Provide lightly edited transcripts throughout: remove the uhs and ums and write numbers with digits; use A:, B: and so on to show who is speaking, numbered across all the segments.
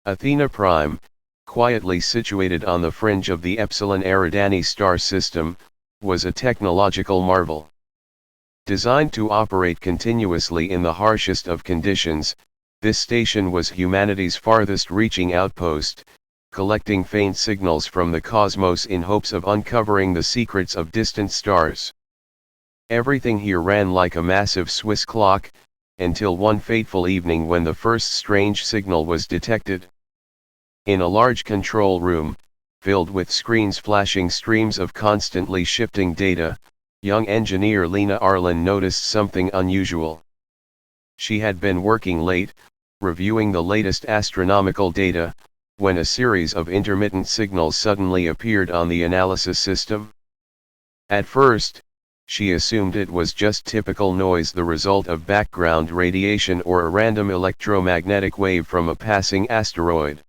A: Athena Prime, quietly situated on the fringe of the Epsilon Eridani star system, was a technological marvel. Designed to operate continuously in the harshest of conditions, this station was humanity's farthest reaching outpost, collecting faint signals from the cosmos in hopes of uncovering the secrets of distant stars. Everything here ran like a massive Swiss clock, until one fateful evening when the first strange signal was detected. In a large control room, filled with screens flashing streams of constantly shifting data, young engineer Lena Arlen noticed something unusual. She had been working late, reviewing the latest astronomical data, when a series of intermittent signals suddenly appeared on the analysis system. At first, she assumed it was just typical noise, the result of background radiation or a random electromagnetic wave from a passing asteroid.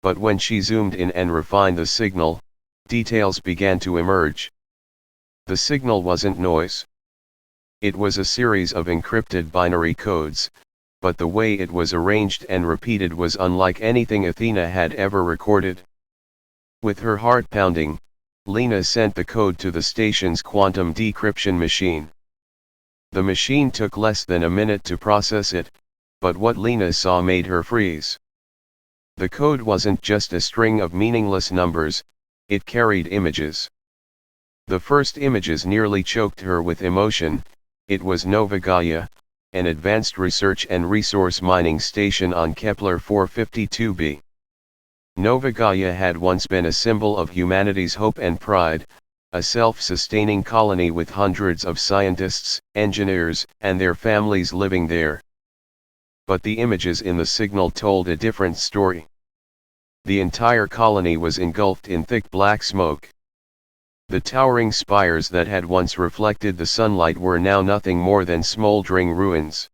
A: But when she zoomed in and refined the signal, details began to emerge. The signal wasn't noise. It was a series of encrypted binary codes, but the way it was arranged and repeated was unlike anything Athena had ever recorded. With her heart pounding, Lena sent the code to the station's quantum decryption machine. The machine took less than a minute to process it, but what Lena saw made her freeze. The code wasn't just a string of meaningless numbers, it carried images. The first images nearly choked her with emotion. It was Nova Gaia, an advanced research and resource mining station on Kepler 452b. Nova Gaia had once been a symbol of humanity's hope and pride, a self-sustaining colony with hundreds of scientists, engineers, and their families living there. But the images in the signal told a different story. The entire colony was engulfed in thick black smoke. The towering spires that had once reflected the sunlight were now nothing more than smoldering ruins.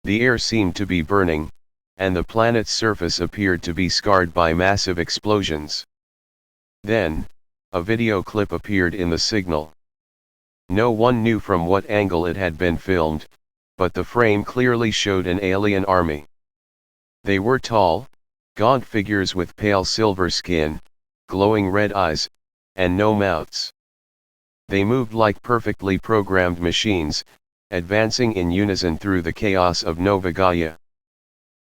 A: The air seemed to be burning, and the planet's surface appeared to be scarred by massive explosions. Then, a video clip appeared in the signal. No one knew from what angle it had been filmed, but the frame clearly showed an alien army. They were tall, gaunt figures with pale silver skin, glowing red eyes, and no mouths. They moved like perfectly programmed machines, advancing in unison through the chaos of Nova Gaia.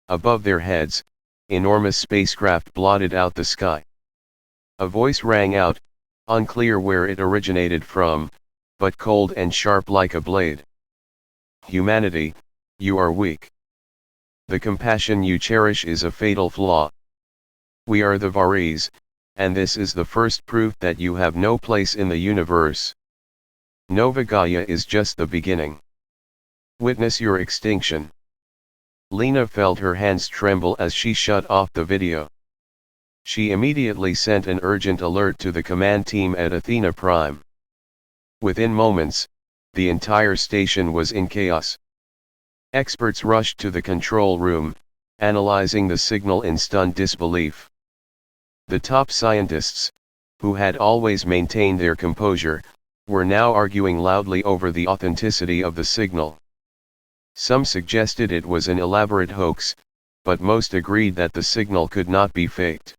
A: Above their heads, enormous spacecraft blotted out the sky. A voice rang out, unclear where it originated from, but cold and sharp like a blade. Humanity, you are weak. The compassion you cherish is a fatal flaw. We are the Varis, and this is the first proof that you have no place in the universe. Nova Gaia is just the beginning. Witness your extinction. Lena felt her hands tremble as she shut off the video. She immediately sent an urgent alert to the command team at Athena Prime. Within moments, the entire station was in chaos. Experts rushed to the control room, analyzing the signal in stunned disbelief. The top scientists, who had always maintained their composure, were now arguing loudly over the authenticity of the signal. Some suggested it was an elaborate hoax, but most agreed that the signal could not be faked.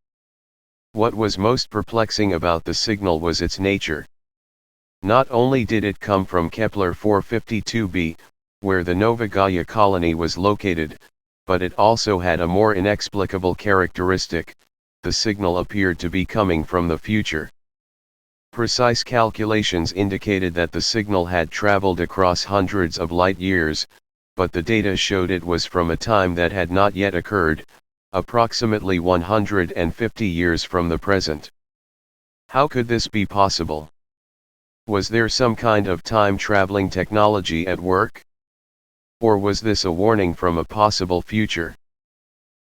A: What was most perplexing about the signal was its nature. Not only did it come from Kepler 452b, where the Nova Gaia colony was located, but it also had a more inexplicable characteristic: the signal appeared to be coming from the future. Precise calculations indicated that the signal had traveled across hundreds of light years, but the data showed it was from a time that had not yet occurred, approximately 150 years from the present. How could this be possible? Was there some kind of time-traveling technology at work? Or was this a warning from a possible future?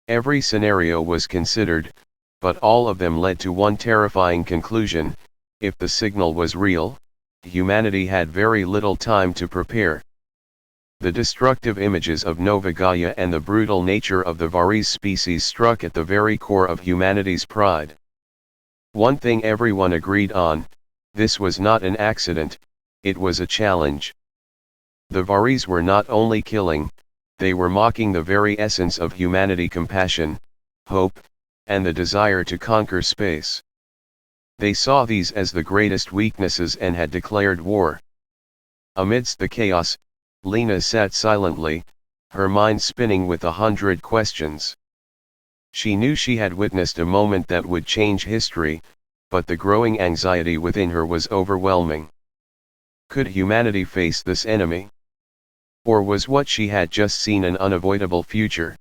A: Every scenario was considered, but all of them led to one terrifying conclusion: if the signal was real, humanity had very little time to prepare. The destructive images of Nova Gaia and the brutal nature of the Varis species struck at the very core of humanity's pride. One thing everyone agreed on: this was not an accident, it was a challenge. The Varis were not only killing, they were mocking the very essence of humanity: compassion, hope, and the desire to conquer space. They saw these as the greatest weaknesses and had declared war. Amidst the chaos, Lena sat silently, her mind spinning with 100 questions. She knew she had witnessed a moment that would change history, but the growing anxiety within her was overwhelming. Could humanity face this enemy? Or was what she had just seen an unavoidable future?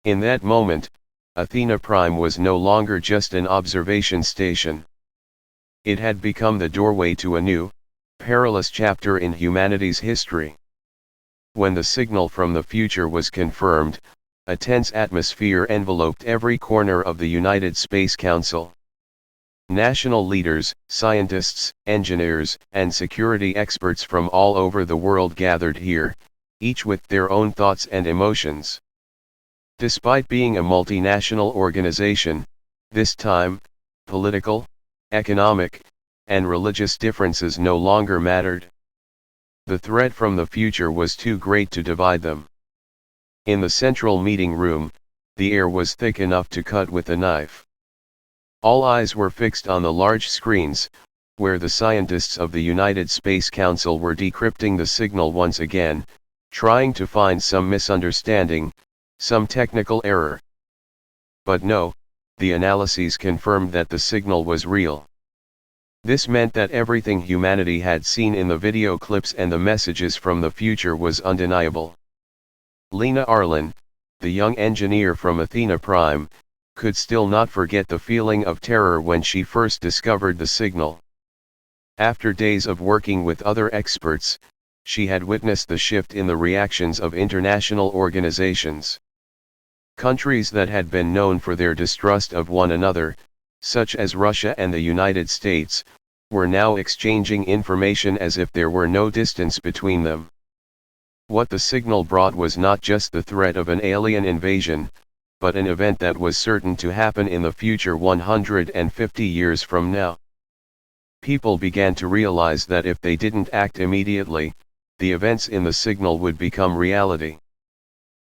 A: In that moment, Athena Prime was no longer just an observation station. It had become the doorway to a new, perilous chapter in humanity's history. When the signal from the future was confirmed, a tense atmosphere enveloped every corner of the United Space Council. National leaders, scientists, engineers, and security experts from all over the world gathered here, each with their own thoughts and emotions. Despite being a multinational organization, this time, political, economic, and religious differences no longer mattered. The threat from the future was too great to divide them. In the central meeting room, the air was thick enough to cut with a knife. All eyes were fixed on the large screens, where the scientists of the United Space Council were decrypting the signal once again, trying to find some misunderstanding, some technical error. But no, the analyses confirmed that the signal was real. This meant that everything humanity had seen in the video clips and the messages from the future was undeniable. Lena Arlen, the young engineer from Athena Prime, could still not forget the feeling of terror when she first discovered the signal. After days of working with other experts, she had witnessed the shift in the reactions of international organizations. Countries that had been known for their distrust of one another, such as Russia and the United States, were now exchanging information as if there were no distance between them. What the signal brought was not just the threat of an alien invasion, but an event that was certain to happen in the future 150 years from now. People began to realize that if they didn't act immediately, the events in the signal would become reality.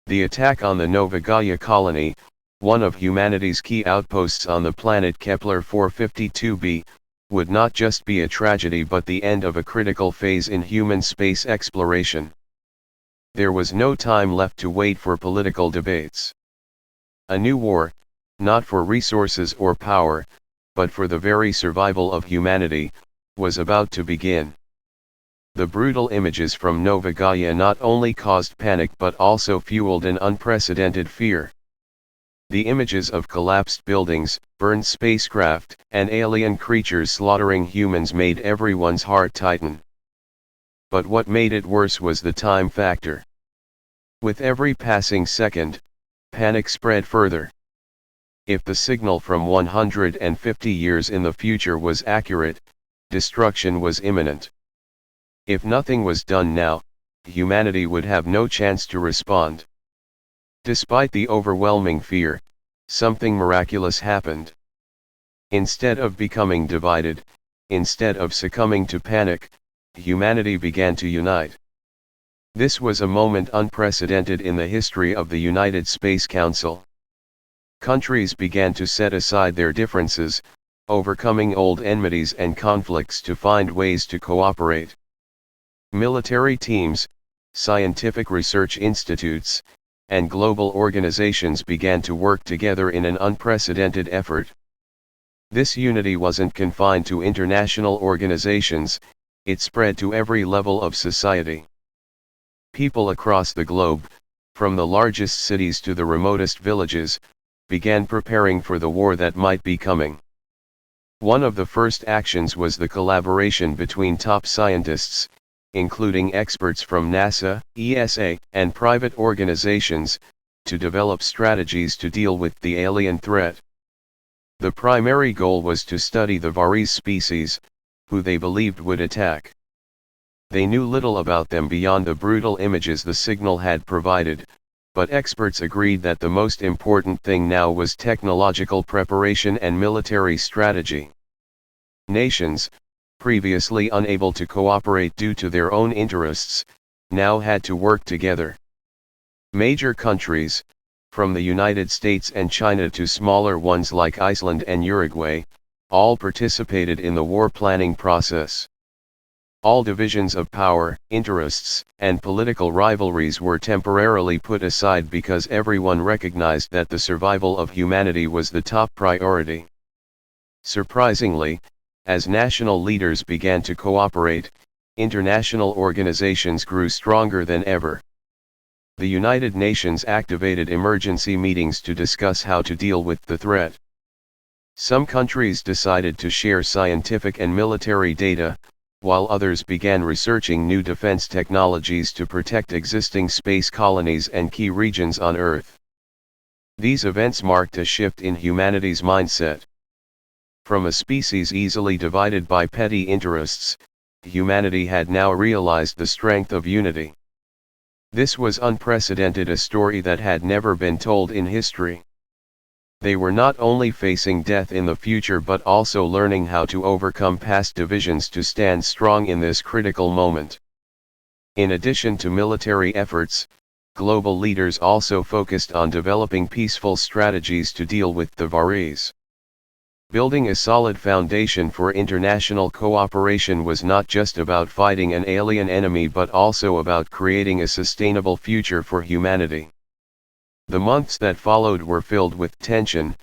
A: The attack on the Nova Gaia colony, one of humanity's key outposts on the planet Kepler 452b, would not just be a tragedy but the end of a critical phase in human space exploration. There was no time left to wait for political debates. A new war, not for resources or power, but for the very survival of humanity, was about to begin. The brutal images from Nova Gaia not only caused panic but also fueled an unprecedented fear. The images of collapsed buildings, burned spacecraft, and alien creatures slaughtering humans made everyone's heart tighten. But what made it worse was the time factor. With every passing second, panic spread further. If the signal from 150 years in the future was accurate, destruction was imminent. If nothing was done now, humanity would have no chance to respond. Despite the overwhelming fear, something miraculous happened. Instead of becoming divided, instead of succumbing to panic, humanity began to unite. This was a moment unprecedented in the history of the United Space Council. Countries began to set aside their differences, overcoming old enmities and conflicts to find ways to cooperate. Military teams, scientific research institutes, and global organizations began to work together in an unprecedented effort. This unity wasn't confined to international organizations, it spread to every level of society. People across the globe, from the largest cities to the remotest villages, began preparing for the war that might be coming. One of the first actions was the collaboration between top scientists, including experts from NASA, ESA, and private organizations, to develop strategies to deal with the alien threat. The primary goal was to study the Varis species, who they believed would attack. They knew little about them beyond the brutal images the signal had provided, but experts agreed that the most important thing now was technological preparation and military strategy. Nations, previously unable to cooperate due to their own interests, now had to work together. Major countries, from the United States and China to smaller ones like Iceland and Uruguay, all participated in the war planning process. All divisions of power, interests, and political rivalries were temporarily put aside because everyone recognized that the survival of humanity was the top priority. Surprisingly, as national leaders began to cooperate, international organizations grew stronger than ever. The United Nations activated emergency meetings to discuss how to deal with the threat. Some countries decided to share scientific and military data, while others began researching new defense technologies to protect existing space colonies and key regions on Earth. These events marked a shift in humanity's mindset. From a species easily divided by petty interests, humanity had now realized the strength of unity. This was unprecedented, a story that had never been told in history. They were not only facing death in the future but also learning how to overcome past divisions to stand strong in this critical moment. In addition to military efforts, global leaders also focused on developing peaceful strategies to deal with the Varis. Building a solid foundation for international cooperation was not just about fighting an alien enemy but also about creating a sustainable future for humanity. The months that followed were filled with tension,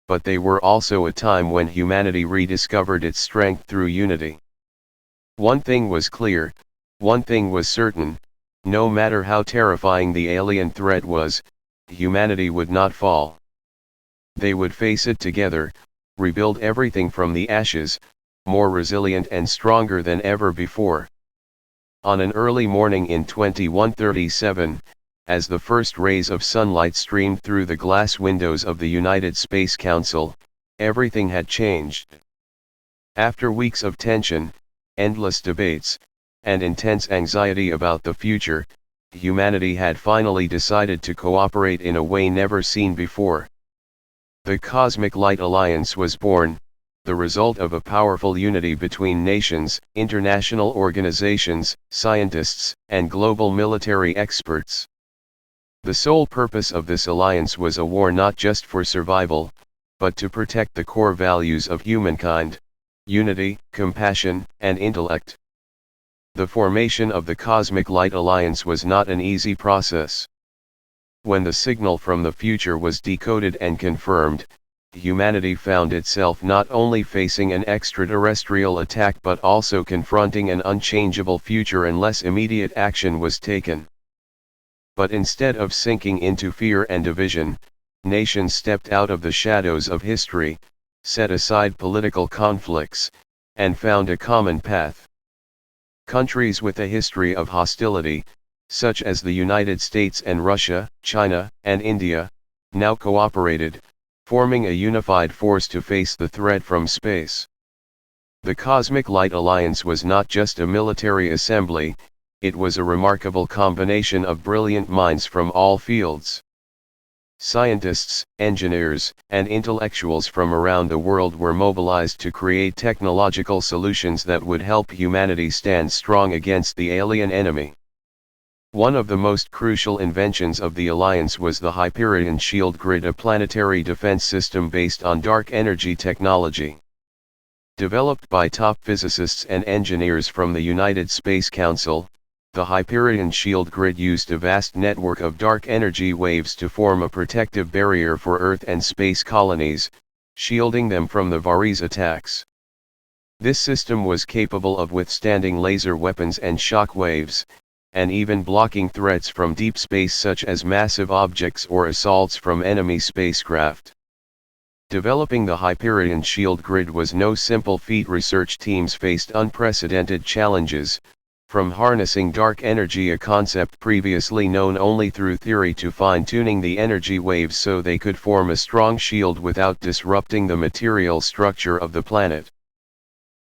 A: but they were also a time when humanity rediscovered its strength through unity. One thing was clear, one thing was certain: no matter how terrifying the alien threat was, humanity would not fall. They would face it together, rebuild everything from the ashes, more resilient and stronger than ever before. On an early morning in 2137, as the first rays of sunlight streamed through the glass windows of the United Space Council, everything had changed. After weeks of tension, endless debates, and intense anxiety about the future, humanity had finally decided to cooperate in a way never seen before. The Cosmic Light Alliance was born, the result of a powerful unity between nations, international organizations, scientists, and global military experts. The sole purpose of this alliance was a war not just for survival, but to protect the core values of humankind: unity, compassion, and intellect. The formation of the Cosmic Light Alliance was not an easy process. When the signal from the future was decoded and confirmed, humanity found itself not only facing an extraterrestrial attack but also confronting an unchangeable future unless immediate action was taken. But instead of sinking into fear and division, nations stepped out of the shadows of history, set aside political conflicts, and found a common path. Countries with a history of hostility, such as the United States and Russia, China, and India, now cooperated, forming a unified force to face the threat from space. The Cosmic Light Alliance was not just a military assembly, it was a remarkable combination of brilliant minds from all fields. Scientists, engineers, and intellectuals from around the world were mobilized to create technological solutions that would help humanity stand strong against the alien enemy. One of the most crucial inventions of the Alliance was the Hyperion Shield grid, a planetary defense system based on dark energy technology. Developed by top physicists and engineers from the United Space Council, the Hyperion Shield grid used a vast network of dark energy waves to form a protective barrier for Earth and space colonies, shielding them from the Varis attacks. This system was capable of withstanding laser weapons and shock waves, and even blocking threats from deep space such as massive objects or assaults from enemy spacecraft. Developing the Hyperion Shield grid was no simple feat. Research teams faced unprecedented challenges, from harnessing dark energy, a concept previously known only through theory, to fine-tuning the energy waves so they could form a strong shield without disrupting the material structure of the planet.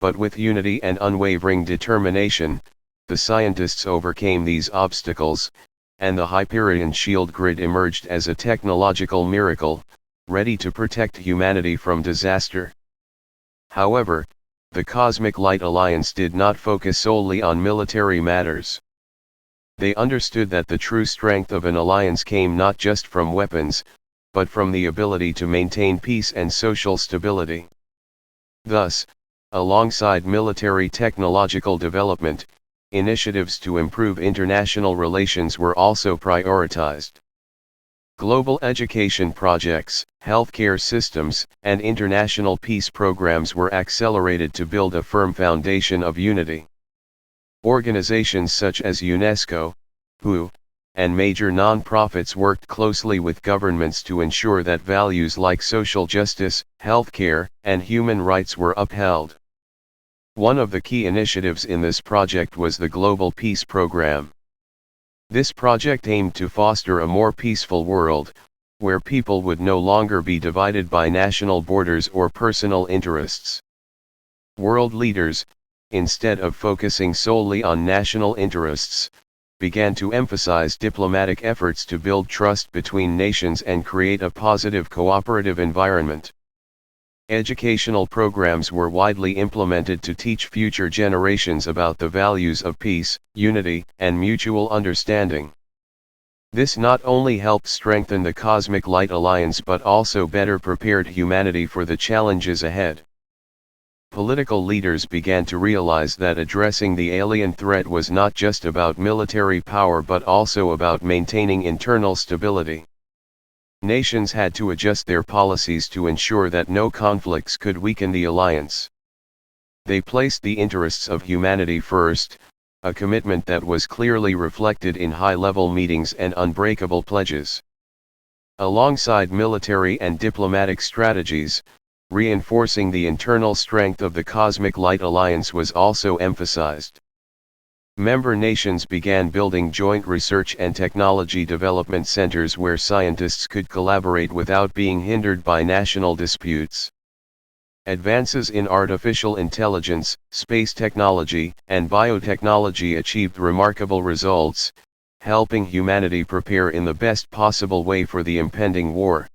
A: But with unity and unwavering determination, the scientists overcame these obstacles, and the Hyperion Shield grid emerged as a technological miracle, ready to protect humanity from disaster. However, the Cosmic Light Alliance did not focus solely on military matters. They understood that the true strength of an alliance came not just from weapons, but from the ability to maintain peace and social stability. Thus, alongside military technological development, initiatives to improve international relations were also prioritized. Global education projects, healthcare systems, and international peace programs were accelerated to build a firm foundation of unity. Organizations such as UNESCO, WHO, and major non-profits worked closely with governments to ensure that values like social justice, healthcare, and human rights were upheld. One of the key initiatives in this project was the Global Peace Program. This project aimed to foster a more peaceful world, where people would no longer be divided by national borders or personal interests. World leaders, instead of focusing solely on national interests, began to emphasize diplomatic efforts to build trust between nations and create a positive cooperative environment. Educational programs were widely implemented to teach future generations about the values of peace, unity, and mutual understanding. This not only helped strengthen the Cosmic Light Alliance but also better prepared humanity for the challenges ahead. Political leaders began to realize that addressing the alien threat was not just about military power but also about maintaining internal stability. Nations had to adjust their policies to ensure that no conflicts could weaken the alliance. They placed the interests of humanity first, a commitment that was clearly reflected in high-level meetings and unbreakable pledges. Alongside military and diplomatic strategies, reinforcing the internal strength of the Cosmic Light Alliance was also emphasized. Member nations began building joint research and technology development centers where scientists could collaborate without being hindered by national disputes. Advances in artificial intelligence, space technology, and biotechnology achieved remarkable results, helping humanity prepare in the best possible way for the impending war.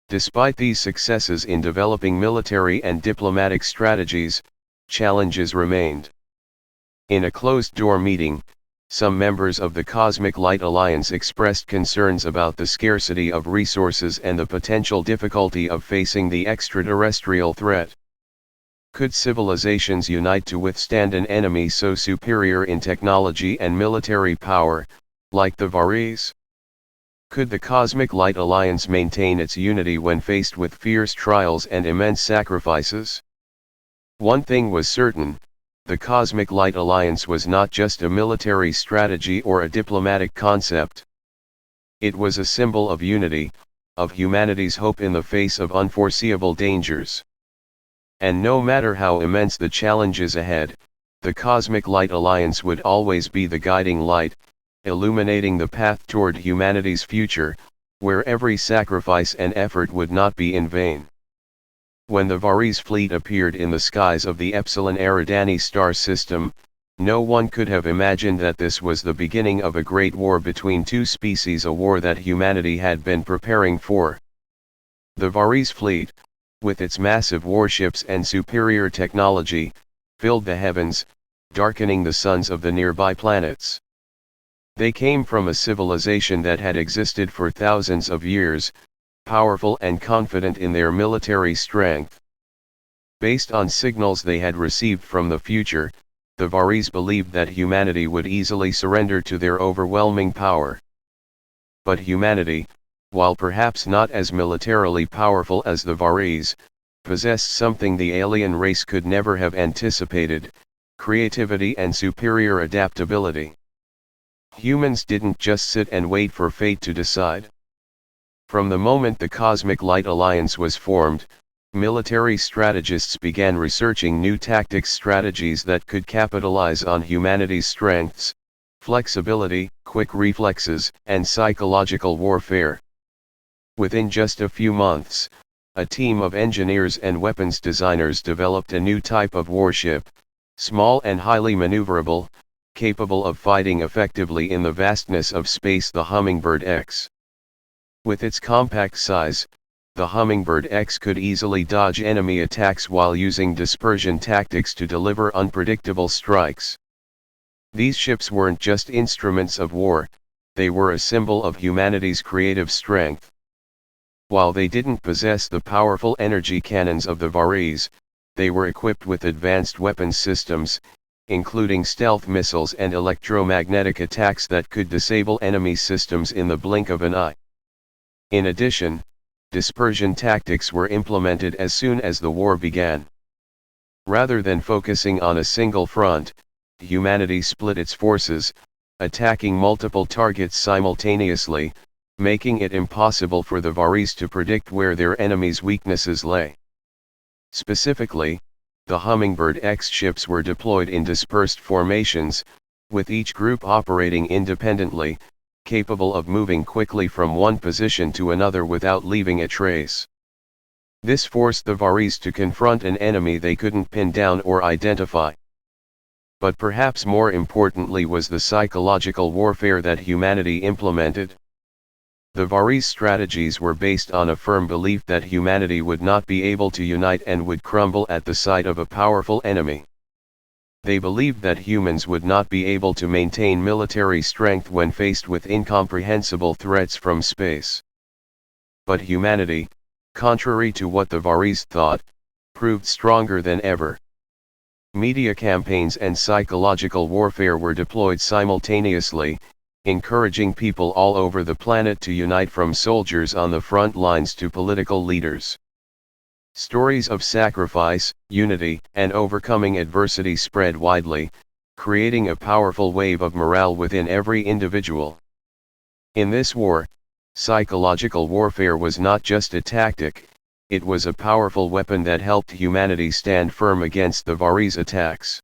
A: Despite these successes in developing military and diplomatic strategies, challenges remained. In a closed-door meeting, some members of the Cosmic Light Alliance expressed concerns about the scarcity of resources and the potential difficulty of facing the extraterrestrial threat. Could civilizations unite to withstand an enemy so superior in technology and military power, like the Varis? Could the Cosmic Light Alliance maintain its unity when faced with fierce trials and immense sacrifices? One thing was certain: the Cosmic Light Alliance was not just a military strategy or a diplomatic concept. It was a symbol of unity, of humanity's hope in the face of unforeseeable dangers. And no matter how immense the challenges ahead, the Cosmic Light Alliance would always be the guiding light, illuminating the path toward humanity's future, where every sacrifice and effort would not be in vain. When the Varis fleet appeared in the skies of the Epsilon Eridani star system, no one could have imagined that this was the beginning of a great war between two species, a war that humanity had been preparing for. The Varis fleet, with its massive warships and superior technology, filled the heavens, darkening the suns of the nearby planets. They came from a civilization that had existed for thousands of years, powerful and confident in their military strength. Based on signals they had received from the future, the Varis believed that humanity would easily surrender to their overwhelming power. But humanity, while perhaps not as militarily powerful as the Varis, possessed something the alien race could never have anticipated: creativity and superior adaptability. Humans didn't just sit and wait for fate to decide. From the moment the Cosmic Light Alliance was formed, military strategists began researching new tactics, strategies that could capitalize on humanity's strengths: flexibility, quick reflexes, and psychological warfare. Within just a few months, a team of engineers and weapons designers developed a new type of warship, small and highly maneuverable, capable of fighting effectively in the vastness of space: the Hummingbird X. With its compact size, the Hummingbird X could easily dodge enemy attacks while using dispersion tactics to deliver unpredictable strikes. These ships weren't just instruments of war, they were a symbol of humanity's creative strength. While they didn't possess the powerful energy cannons of the Varis, they were equipped with advanced weapons systems, including stealth missiles and electromagnetic attacks that could disable enemy systems in the blink of an eye. In addition, dispersion tactics were implemented as soon as the war began. Rather than focusing on a single front, humanity split its forces, attacking multiple targets simultaneously, making it impossible for the Varis to predict where their enemies' weaknesses lay. Specifically, the Hummingbird X ships were deployed in dispersed formations, with each group operating independently, capable of moving quickly from one position to another without leaving a trace. This forced the Varis to confront an enemy they couldn't pin down or identify. But perhaps more importantly was the psychological warfare that humanity implemented. The Varis' strategies were based on a firm belief that humanity would not be able to unite and would crumble at the sight of a powerful enemy. They believed that humans would not be able to maintain military strength when faced with incomprehensible threats from space. But humanity, contrary to what the Varis thought, proved stronger than ever. Media campaigns and psychological warfare were deployed simultaneously, encouraging people all over the planet to unite, from soldiers on the front lines to political leaders. Stories of sacrifice, unity, and overcoming adversity spread widely, creating a powerful wave of morale within every individual. In this war, psychological warfare was not just a tactic, it was a powerful weapon that helped humanity stand firm against the Varis' attacks.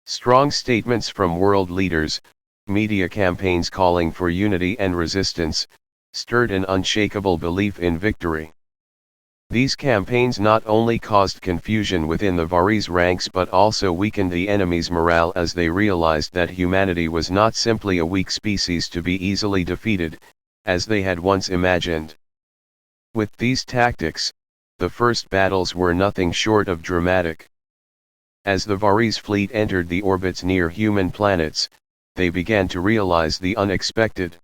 A: Strong statements from world leaders, media campaigns calling for unity and resistance, stirred an unshakable belief in victory. These campaigns not only caused confusion within the Varis' ranks but also weakened the enemy's morale as they realized that humanity was not simply a weak species to be easily defeated, as they had once imagined. With these tactics, the first battles were nothing short of dramatic. As the Varis' fleet entered the orbits near human planets, they began to realize the unexpected.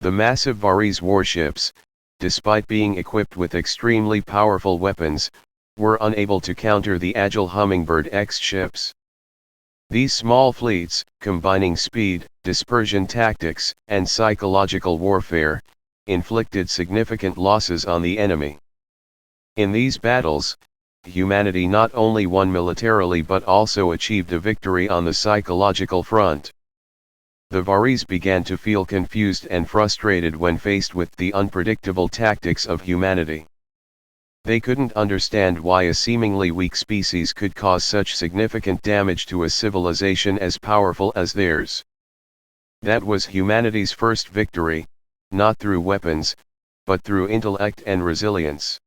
A: The massive Varis' warships, despite being equipped with extremely powerful weapons, were unable to counter the agile Hummingbird X ships. These small fleets, combining speed, dispersion tactics, and psychological warfare, inflicted significant losses on the enemy. In these battles, humanity not only won militarily but also achieved a victory on the psychological front. The Varis began to feel confused and frustrated when faced with the unpredictable tactics of humanity. They couldn't understand why a seemingly weak species could cause such significant damage to a civilization as powerful as theirs. That was humanity's first victory, not through weapons, but through intellect and resilience.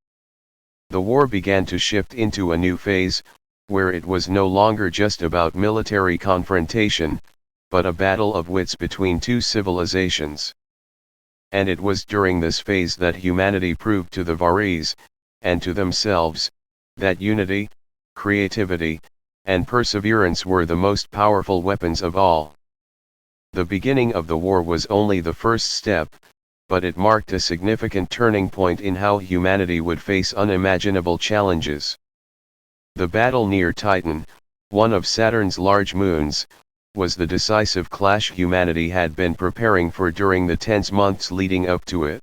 A: The war began to shift into a new phase, where it was no longer just about military confrontation, but a battle of wits between two civilizations. And it was during this phase that humanity proved to the Varis, and to themselves, that unity, creativity, and perseverance were the most powerful weapons of all. The beginning of the war was only the first step, but it marked a significant turning point in how humanity would face unimaginable challenges. The battle near Titan, one of Saturn's large moons, was the decisive clash humanity had been preparing for during the tense months leading up to it.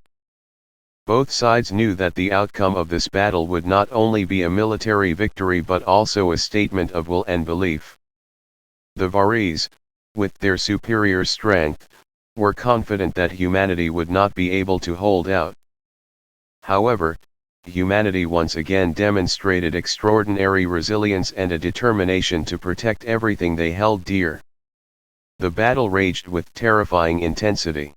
A: Both sides knew that the outcome of this battle would not only be a military victory but also a statement of will and belief. The Varis, with their superior strength, were confident that humanity would not be able to hold out. However, humanity once again demonstrated extraordinary resilience and a determination to protect everything they held dear. The battle raged with terrifying intensity.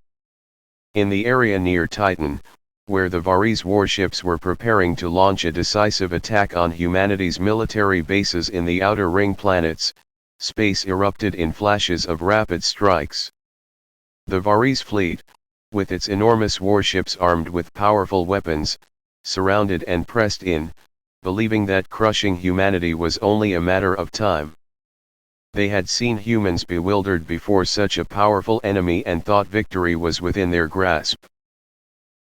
A: In the area near Titan, where the Varis warships were preparing to launch a decisive attack on humanity's military bases in the outer ring planets, space erupted in flashes of rapid strikes. The Varis fleet, with its enormous warships armed with powerful weapons, surrounded and pressed in, believing that crushing humanity was only a matter of time. They had seen humans bewildered before such a powerful enemy and thought victory was within their grasp.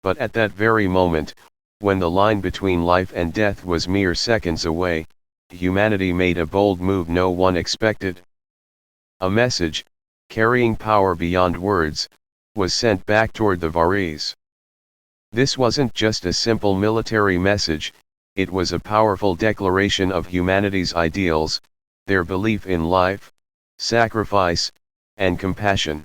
A: But at that very moment, when the line between life and death was mere seconds away, humanity made a bold move no one expected. A message, carrying power beyond words, was sent back toward the Varis. This wasn't just a simple military message, it was a powerful declaration of humanity's ideals, their belief in life, sacrifice, and compassion.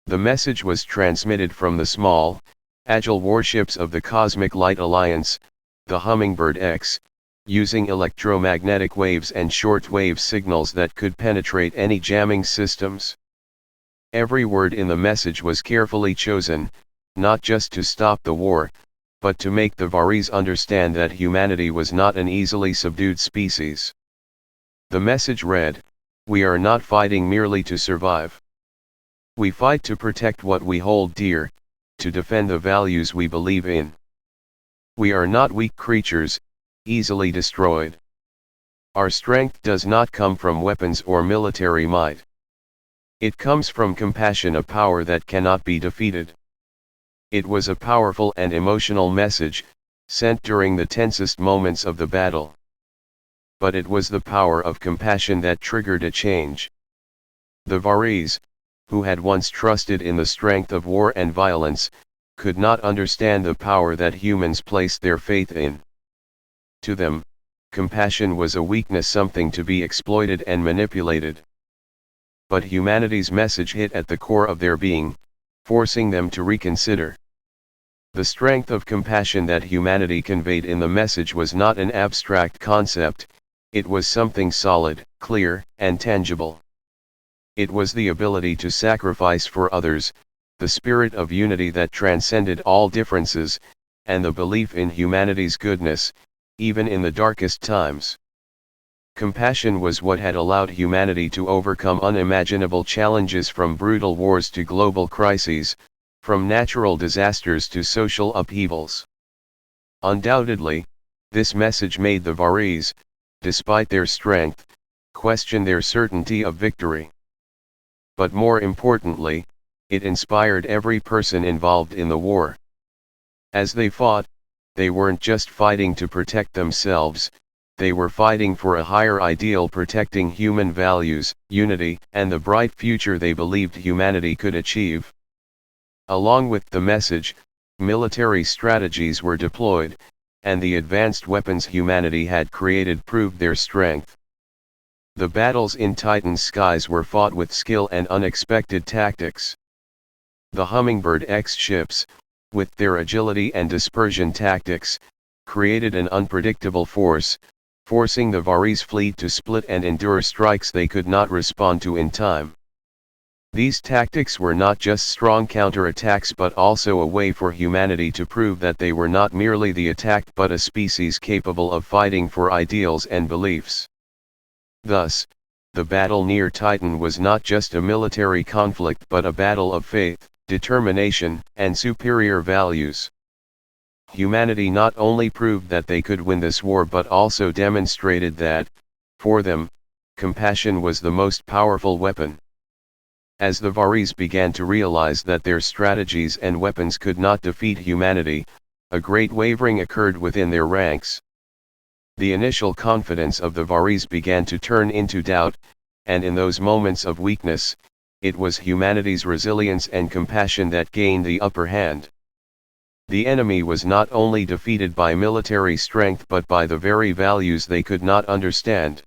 A: The message was transmitted from the small, agile warships of the Cosmic Light Alliance, the Hummingbird X, using electromagnetic waves and short-wave signals that could penetrate any jamming systems. Every word in the message was carefully chosen, not just to stop the war, but to make the Varis understand that humanity was not an easily subdued species. The message read, "We are not fighting merely to survive. We fight to protect what we hold dear, to defend the values we believe in. We are not weak creatures, easily destroyed. Our strength does not come from weapons or military might. It comes from compassion, a power that cannot be defeated." It was a powerful and emotional message, sent during the tensest moments of the battle. But it was the power of compassion that triggered a change. The Varis, who had once trusted in the strength of war and violence, could not understand the power that humans placed their faith in. To them, compassion was a weakness, something to be exploited and manipulated. But humanity's message hit at the core of their being, forcing them to reconsider. The strength of compassion that humanity conveyed in the message was not an abstract concept, it was something solid, clear, and tangible. It was the ability to sacrifice for others, the spirit of unity that transcended all differences, and the belief in humanity's goodness, even in the darkest times. Compassion was what had allowed humanity to overcome unimaginable challenges, from brutal wars to global crises, from natural disasters to social upheavals. Undoubtedly, this message made the Varis, despite their strength, question their certainty of victory. But more importantly, it inspired every person involved in the war. As they fought, they weren't just fighting to protect themselves, they were fighting for a higher ideal, protecting human values, unity, and the bright future they believed humanity could achieve. Along with the message, military strategies were deployed, and the advanced weapons humanity had created proved their strength. The battles in Titan's skies were fought with skill and unexpected tactics. The Hummingbird X ships, with their agility and dispersion tactics, created an unpredictable force, forcing the Varis fleet to split and endure strikes they could not respond to in time. These tactics were not just strong counterattacks, but also a way for humanity to prove that they were not merely the attacked but a species capable of fighting for ideals and beliefs. Thus, the battle near Titan was not just a military conflict but a battle of faith, determination, and superior values. Humanity not only proved that they could win this war but also demonstrated that, for them, compassion was the most powerful weapon. As the Varis began to realize that their strategies and weapons could not defeat humanity, a great wavering occurred within their ranks. The initial confidence of the Varis began to turn into doubt, and in those moments of weakness, it was humanity's resilience and compassion that gained the upper hand. The enemy was not only defeated by military strength but by the very values they could not understand.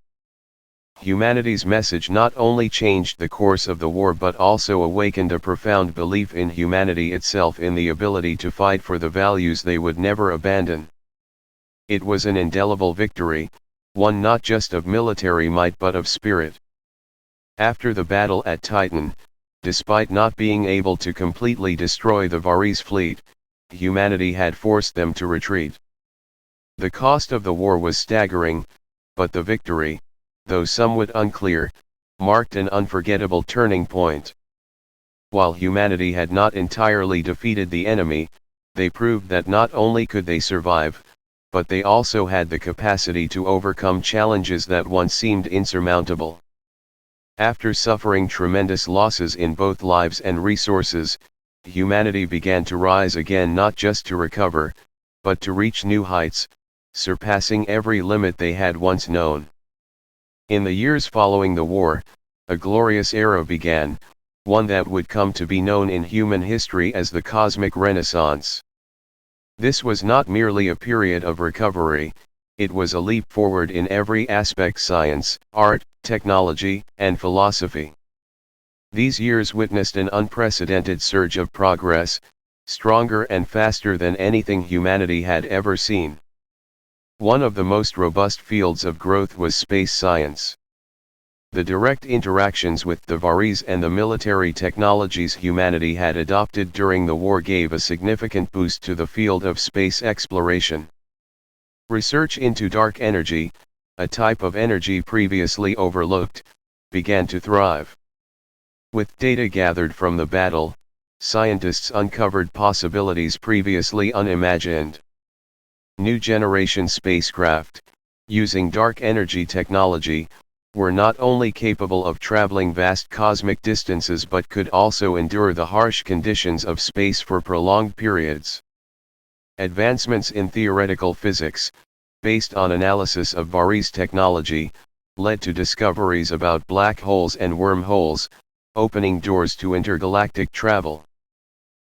A: Humanity's message not only changed the course of the war but also awakened a profound belief in humanity itself, in the ability to fight for the values they would never abandon. It was an indelible victory, one not just of military might but of spirit. After the battle at Titan, despite not being able to completely destroy the Varis fleet, humanity had forced them to retreat. The cost of the war was staggering, but the victory, though somewhat unclear, marked an unforgettable turning point. While humanity had not entirely defeated the enemy, they proved that not only could they survive, but they also had the capacity to overcome challenges that once seemed insurmountable. After suffering tremendous losses in both lives and resources, humanity began to rise again, not just to recover, but to reach new heights, surpassing every limit they had once known. In the years following the war, a glorious era began, one that would come to be known in human history as the Cosmic Renaissance. This was not merely a period of recovery, it was a leap forward in every aspect: science, art, technology, and philosophy. These years witnessed an unprecedented surge of progress, stronger and faster than anything humanity had ever seen. One of the most robust fields of growth was space science. The direct interactions with the Varis and the military technologies humanity had adopted during the war gave a significant boost to the field of space exploration. Research into dark energy, a type of energy previously overlooked, began to thrive. With data gathered from the battle, scientists uncovered possibilities previously unimagined. New generation spacecraft, using dark energy technology, were not only capable of traveling vast cosmic distances but could also endure the harsh conditions of space for prolonged periods. Advancements in theoretical physics, based on analysis of Varis technology, led to discoveries about black holes and wormholes, opening doors to intergalactic travel.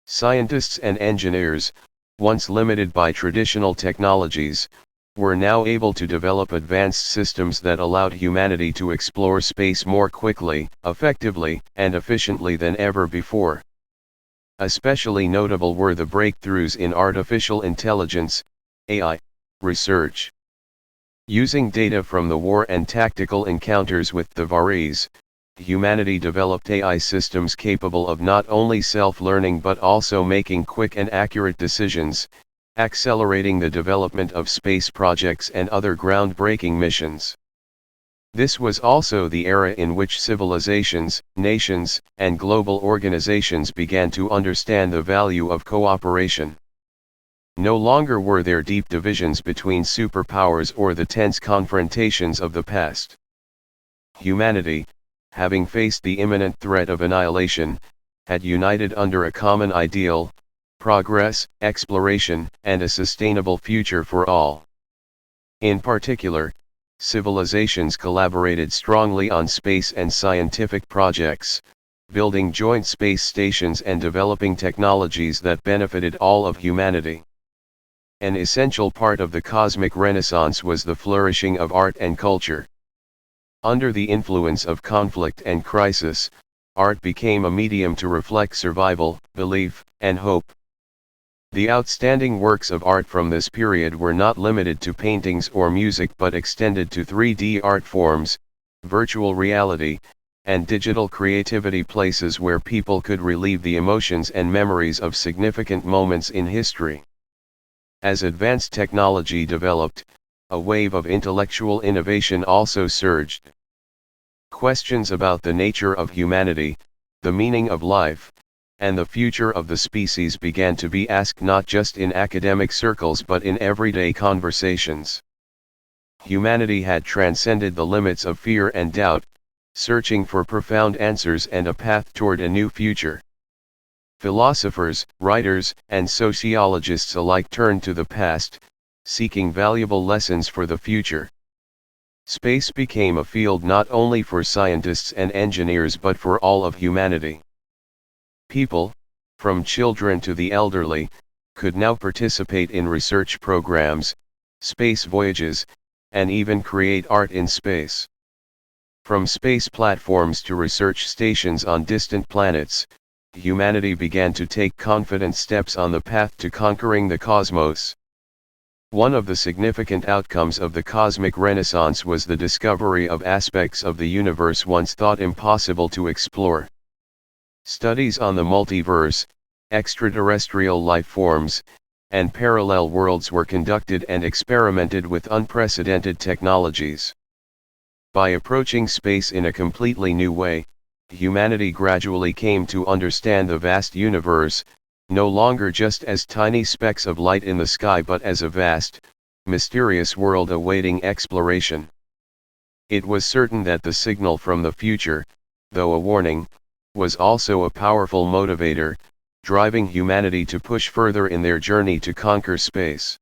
A: Scientists and engineers, once limited by traditional technologies, were now able to develop advanced systems that allowed humanity to explore space more quickly, effectively, and efficiently than ever before. Especially notable were the breakthroughs in artificial intelligence, AI, research. Using data from the war and tactical encounters with the Varis, humanity developed AI systems capable of not only self-learning but also making quick and accurate decisions, accelerating the development of space projects and other groundbreaking missions. This was also the era in which civilizations, nations, and global organizations began to understand the value of cooperation. No longer were there deep divisions between superpowers or the tense confrontations of the past. Humanity, having faced the imminent threat of annihilation, had united under a common ideal: progress, exploration, and a sustainable future for all. In particular, civilizations collaborated strongly on space and scientific projects, building joint space stations and developing technologies that benefited all of humanity. An essential part of the cosmic renaissance was the flourishing of art and culture. Under the influence of conflict and crisis, art became a medium to reflect survival, belief, and hope. The outstanding works of art from this period were not limited to paintings or music but extended to 3D art forms, virtual reality, and digital creativity, places where people could relive the emotions and memories of significant moments in history. As advanced technology developed, a wave of intellectual innovation also surged. Questions about the nature of humanity, the meaning of life, and the future of the species began to be asked not just in academic circles but in everyday conversations. Humanity had transcended the limits of fear and doubt, searching for profound answers and a path toward a new future. Philosophers, writers, and sociologists alike turned to the past, seeking valuable lessons for the future. Space became a field not only for scientists and engineers but for all of humanity. People, from children to the elderly, could now participate in research programs, space voyages, and even create art in space. From space platforms to research stations on distant planets, humanity began to take confident steps on the path to conquering the cosmos. One of the significant outcomes of the cosmic renaissance was the discovery of aspects of the universe once thought impossible to explore. Studies on the multiverse, extraterrestrial life forms, and parallel worlds were conducted and experimented with unprecedented technologies. By approaching space in a completely new way, humanity gradually came to understand the vast universe, no longer just as tiny specks of light in the sky but as a vast, mysterious world awaiting exploration. It was certain that the signal from the future, though a warning, was also a powerful motivator, driving humanity to push further in their journey to conquer space.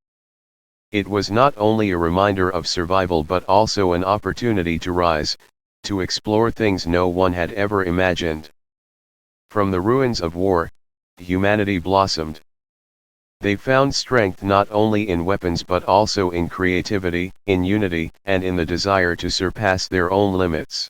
A: It was not only a reminder of survival but also an opportunity to rise, to explore things no one had ever imagined. From the ruins of war, humanity blossomed. They found strength not only in weapons but also in creativity, in unity, and in the desire to surpass their own limits.